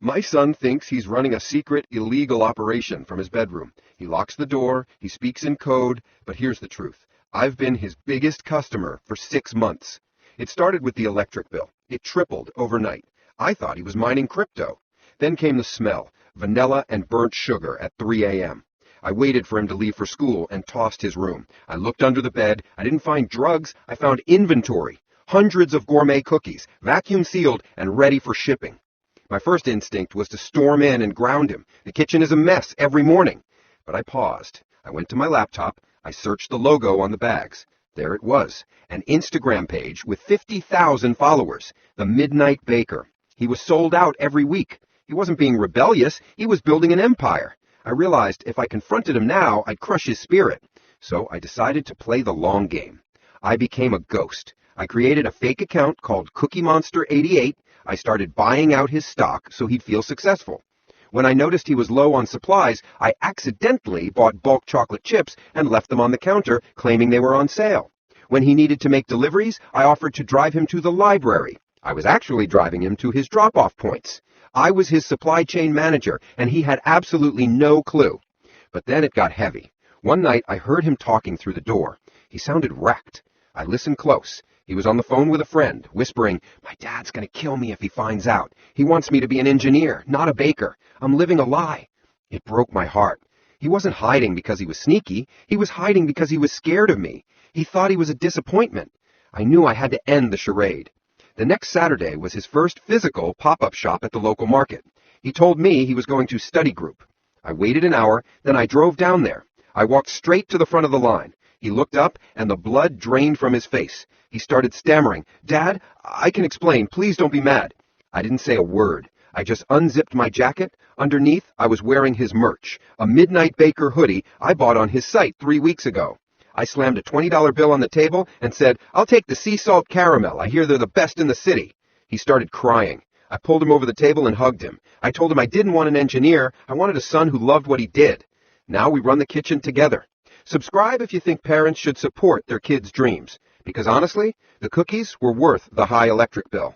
My son thinks he's running a secret, illegal operation from his bedroom. He locks the door, he speaks in code, but here's the truth. I've been his biggest customer for 6 months. It started with the electric bill. It tripled overnight. I thought he was mining crypto. Then came the smell, vanilla and burnt sugar at 3 a.m. I waited for him to leave for school and tossed his room. I looked under the bed. I didn't find drugs. I found inventory. Hundreds of gourmet cookies, vacuum sealed and ready for shipping. My first instinct was to storm in and ground him. The kitchen is a mess every morning. But I paused. I went to my laptop. I searched the logo on the bags. There it was, an Instagram page with 50,000 followers, the Midnight Baker. He was sold out every week. He wasn't being rebellious. He was building an empire. I realized if I confronted him now, I'd crush his spirit. So I decided to play the long game. I became a ghost. I created a fake account called Cookie Monster 88. I started buying out his stock so he'd feel successful. When I noticed he was low on supplies, I accidentally bought bulk chocolate chips and left them on the counter, claiming they were on sale. When he needed to make deliveries, I offered to drive him to the library. I was actually driving him to his drop-off points. I was his supply chain manager, and he had absolutely no clue. But then it got heavy. One night, I heard him talking through the door. He sounded wrecked. I listened close. He was on the phone with a friend, whispering, "My dad's going to kill me if he finds out. He wants me to be an engineer, not a baker. I'm living a lie." It broke my heart. He wasn't hiding because he was sneaky. He was hiding because he was scared of me. He thought he was a disappointment. I knew I had to end the charade. The next Saturday was his first physical pop-up shop at the local market. He told me he was going to study group. I waited an hour, then I drove down there. I walked straight to the front of the line. He looked up, and the blood drained from his face. He started stammering, "Dad, I can explain. Please don't be mad." I didn't say a word. I just unzipped my jacket. Underneath, I was wearing his merch, a Midnight Baker hoodie I bought on his site 3 weeks ago. I slammed a $20 bill on the table and said, "I'll take the sea salt caramel. I hear they're the best in the city." He started crying. I pulled him over the table and hugged him. I told him I didn't want an engineer. I wanted a son who loved what he did. Now we run the kitchen together. Subscribe if you think parents should support their kids' dreams. Because honestly, the cookies were worth the high electric bill.